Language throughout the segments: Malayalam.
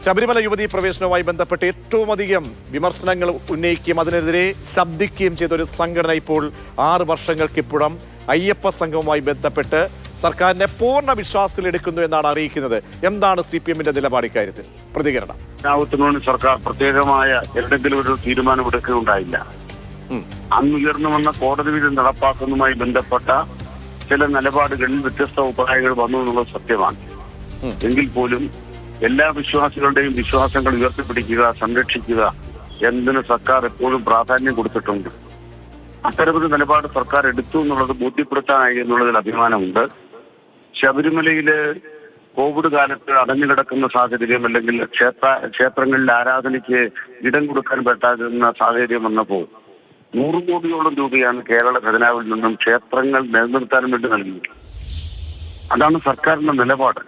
ശബരിമല യുവതീ പ്രവേശനവുമായി ബന്ധപ്പെട്ട് ഏറ്റവും അധികം വിമർശനങ്ങൾ ഉന്നയിക്കുകയും അതിനെതിരെ ശബ്ദിക്കുകയും ചെയ്ത ഒരു സംഘടന ഇപ്പോൾ 6 വർഷങ്ങൾക്കിപ്പുറം അയ്യപ്പ സംഘവുമായി ബന്ധപ്പെട്ട് സർക്കാരിനെ പൂർണ്ണ വിശ്വാസത്തിലെടുക്കുന്നു എന്നാണ് അറിയിക്കുന്നത്. എന്താണ് CPM-ന്റെ നിലപാട് ഇക്കാര്യത്തിൽ? പ്രതികരണം. സർക്കാർ പ്രത്യേകമായ എന്തെങ്കിലും ഒരു തീരുമാനമെടുക്കുകയുണ്ടായില്ല. അന്ന് ഉയർന്നു വന്ന കോടതി വിധി നടപ്പാക്കുന്നതുമായി ബന്ധപ്പെട്ട ചില നിലപാടുകളിൽ വ്യത്യസ്ത അഭിപ്രായങ്ങൾ വന്നു എന്നുള്ളത് സത്യമാണ്. എങ്കിൽ പോലും എല്ലാ വിശ്വാസികളുടെയും വിശ്വാസങ്ങൾ ഉയർത്തിപ്പിടിക്കുക, സംരക്ഷിക്കുക എന്നതിന് സർക്കാർ എപ്പോഴും പ്രാധാന്യം കൊടുത്തിട്ടുണ്ട്. അത്തരമൊരു നിലപാട് സർക്കാർ എടുത്തു എന്നുള്ളത് ബോധ്യപ്പെടുത്താനായി എന്നുള്ളതിൽ അഭിമാനമുണ്ട്. ശബരിമലയില് കോവിഡ് കാലത്ത് അടഞ്ഞുകിടക്കുന്ന സാഹചര്യം അല്ലെങ്കിൽ ക്ഷേത്രങ്ങളിൽ ആരാധനയ്ക്ക് ഇടം കൊടുക്കാൻ പറ്റാതിരുന്ന സാഹചര്യം വന്നപ്പോൾ 100 കോടിയോളം രൂപയാണ് കേരള ഖജനാവിൽ നിന്നും ക്ഷേത്രങ്ങൾ നിലനിർത്താൻ വേണ്ടി നൽകിയത്. അതാണ് സർക്കാരിന്റെ നിലപാട്.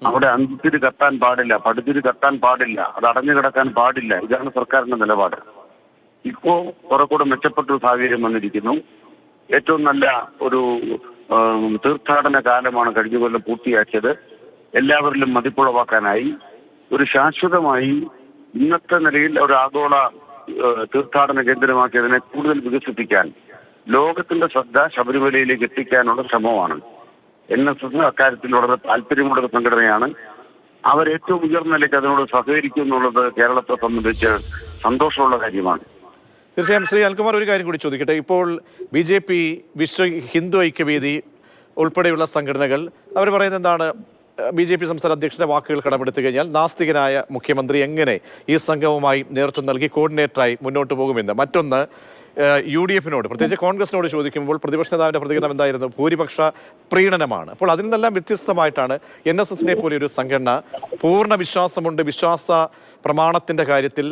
അവിടെ അന്തിരി കത്താൻ പാടില്ല, പടുതിരി കത്താൻ പാടില്ല, അത് അടഞ്ഞു കിടക്കാൻ പാടില്ല. ഇതാണ് സർക്കാരിന്റെ നിലപാട്. ഇപ്പോ കുറെ കൂടെ മെച്ചപ്പെട്ട സാഹചര്യം വന്നിരിക്കുന്നു. ഏറ്റവും നല്ല ഒരു തീർത്ഥാടന കാലമാണ് കഴിഞ്ഞ കൊല്ലം പൂർത്തിയാക്കിയത്. എല്ലാവരിലും മതിപ്പുളവാക്കാനായി ഒരു ശാശ്വതമായി ഇന്നത്തെ നിലയിൽ ഒരു ആഗോള തീർത്ഥാടന കേന്ദ്രമാക്കി അതിനെ കൂടുതൽ വികസിപ്പിക്കാൻ ലോകത്തിന്റെ ശ്രദ്ധ ശബരിമലയിലേക്ക് എത്തിക്കാനുള്ള ശ്രമമാണ്. NSS അക്കാര്യത്തിൽ വളരെ താല്പര്യമുള്ള സംഘടനയാണ്. അവർ ഏറ്റവും ഉയർന്ന നിലയ്ക്ക് അതിനോട് സഹകരിക്കും എന്നുള്ളത് കേരളത്തെ സംബന്ധിച്ച് സന്തോഷമുള്ള കാര്യമാണ്. തീർച്ചയായും. ശ്രീ അനിൽകുമാർ, ഒരു കാര്യം കൂടി ചോദിക്കട്ടെ. ഇപ്പോൾ BJP, വിശ്വ ഹിന്ദു ഐക്യവേദി ഉൾപ്പെടെയുള്ള സംഘടനകൾ അവർ പറയുന്നത് എന്താണ്? BJP സംസ്ഥാന അധ്യക്ഷന്റെ വാക്കുകൾ കടമെടുത്തു കഴിഞ്ഞാൽ നാസ്തികനായ മുഖ്യമന്ത്രി എങ്ങനെ ഈ സംഘവുമായി നേതൃത്വം നൽകി കോർഡിനേറ്ററായി മുന്നോട്ട് പോകുമെന്ന്. മറ്റൊന്ന്, UDF-നോട് പ്രത്യേകിച്ച് കോൺഗ്രസിനോട് ചോദിക്കുമ്പോൾ പ്രതിപക്ഷ നേതാവിന്റെ പ്രതികരണം എന്തായിരുന്നു? ഭൂരിപക്ഷ പ്രീണനമാണ്. അപ്പോൾ അതിൽ നിന്നെല്ലാം വ്യത്യസ്തമായിട്ടാണ് NSS-നെ പോലെ ഒരു സംഘടന പൂർണ്ണ വിശ്വാസമുണ്ട് വിശ്വാസ പ്രമാണത്തിന്റെ കാര്യത്തിൽ,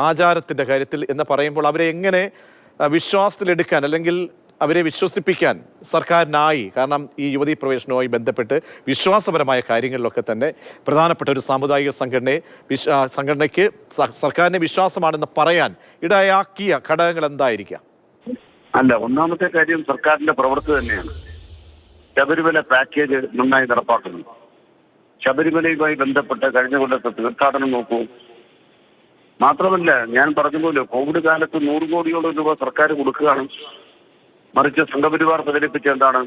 ആചാരത്തിന്റെ കാര്യത്തിൽ എന്ന് പറയുമ്പോൾ അവരെ എങ്ങനെ വിശ്വാസത്തിലെടുക്കാൻ അല്ലെങ്കിൽ അവരെ വിശ്വസിപ്പിക്കാൻ സർക്കാരിനായി? കാരണം ഈ യുവതീ പ്രവേശനവുമായി ബന്ധപ്പെട്ട് വിശ്വാസപരമായ കാര്യങ്ങളിലൊക്കെ തന്നെ പ്രധാനപ്പെട്ട ഒരു സാമുദായിക സംഘടനയ്ക്ക് സർക്കാരിനെ വിശ്വാസമാണെന്ന് പറയാൻ ഇടയാക്കിയ ഘടകങ്ങൾ എന്തായിരിക്കാം? അല്ല, ഒന്നാമത്തെ കാര്യം സർക്കാരിന്റെ പ്രവൃത്തി തന്നെയാണ്. ശബരിമല പാക്കേജ് നന്നായി നടപ്പാക്കുന്നു. ശബരിമലയുമായി ബന്ധപ്പെട്ട് കഴിഞ്ഞ കൊല്ലത്തെ തീർത്ഥാടനം നോക്കൂ. മാത്രമല്ല, ഞാൻ പറഞ്ഞതുപോലെ കോവിഡ് കാലത്ത് 100 കോടിയോളം രൂപ സർക്കാർ കൊടുക്കുകയാണ്. മറിച്ച് സംഘപരിവാർ പ്രചരിപ്പിച്ച എന്താണ്?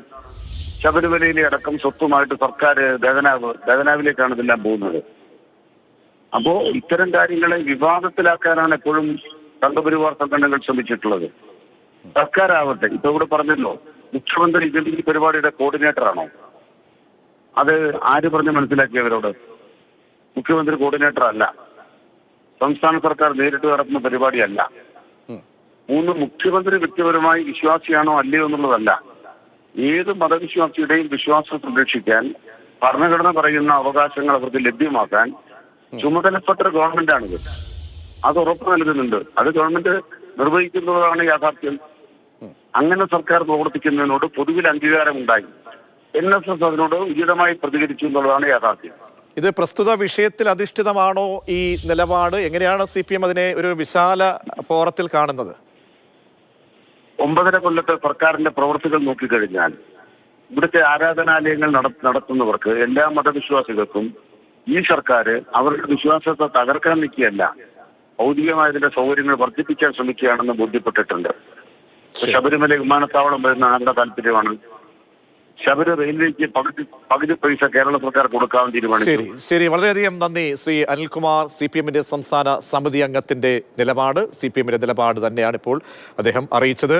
ശബരിമലയിലെ അടക്കം സ്വത്തുമായിട്ട് സർക്കാർ ഖജനാവിലേക്കാണ് ഇതെല്ലാം പോകുന്നത്. അപ്പോ ഇത്തരം കാര്യങ്ങളെ വിവാദത്തിലാക്കാനാണ് എപ്പോഴും സംഘപരിവാർ സംഘടനകൾ ശ്രമിച്ചിട്ടുള്ളത്. സർക്കാരാവട്ടെ, ഇപ്പൊ ഇവിടെ പറഞ്ഞല്ലോ, മുഖ്യമന്ത്രി ഈ പരിപാടിയുടെ കോർഡിനേറ്റർ ആണോ? അത് ആര് പറഞ്ഞ് മനസ്സിലാക്കിയവരോട്? മുഖ്യമന്ത്രി കോർഡിനേറ്റർ അല്ല. സംസ്ഥാന സർക്കാർ നേരിട്ട് നടത്തുന്ന പരിപാടിയല്ല. മുഖ്യമന്ത്രി വ്യക്തിപരമായി വിശ്വാസിയാണോ അല്ലയോ എന്നുള്ളതല്ല. ഏത് മതവിശ്വാസിയുടെയും വിശ്വാസം സംരക്ഷിക്കാൻ, ഭരണഘടന പറയുന്ന അവകാശങ്ങൾ അവർക്ക് ലഭ്യമാക്കാൻ ചുമതലപ്പെട്ട ഗവൺമെന്റാണിത്. അത് ഉറപ്പ് നൽകുന്നുണ്ട്. അത് ഗവൺമെന്റ് നിർവഹിക്കുന്നതാണ് യാഥാർത്ഥ്യം. അങ്ങനെ സർക്കാർ പ്രവർത്തിക്കുന്നതിനോട് പൊതുവിൽ അംഗീകാരമുണ്ടായി. NSS അതിനോട് ഉചിതമായി പ്രതികരിച്ചു എന്നുള്ളതാണ് യാഥാർത്ഥ്യം. ഇത് പ്രസ്തുത വിഷയത്തിൽ അധിഷ്ഠിതമാണോ ഈ നിലപാട്? എങ്ങനെയാണ് CPM അതിനെ ഒരു വിശാല ഫോറത്തിൽ കാണുന്നത്? 9.5 കൊല്ലത്തെ സർക്കാരിന്റെ പ്രവൃത്തികൾ നോക്കിക്കഴിഞ്ഞാൽ ഇവിടുത്തെ ആരാധനാലയങ്ങൾ നടത്തുന്നവർക്ക്, എല്ലാ മതവിശ്വാസികൾക്കും ഈ സർക്കാർ അവരുടെ വിശ്വാസത്തെ തകർക്കാൻ നിൽക്കുകയല്ല, ഭൗതികമായതിന്റെ സൗകര്യങ്ങൾ വർദ്ധിപ്പിക്കാൻ ശ്രമിക്കുകയാണെന്ന് ബോധ്യപ്പെട്ടിട്ടുണ്ട്. ശബരിമല വിമാനത്താവളം വരുന്ന ആരുടെ താല്പര്യമാണ്? ശബരി റെയിൽവേക്ക് പകുതി പൈസ കേരള സർക്കാർ കൊടുക്കാൻ തീരുമാനിച്ചു. ശരി, വളരെയധികം നന്ദി ശ്രീ അനിൽകുമാർ. CPM-ന്റെ സംസ്ഥാന സമിതി അംഗത്തിന്റെ നിലപാട്, CPM-ന്റെ നിലപാട് തന്നെയാണ് ഇപ്പോൾ അദ്ദേഹം അറിയിച്ചത്.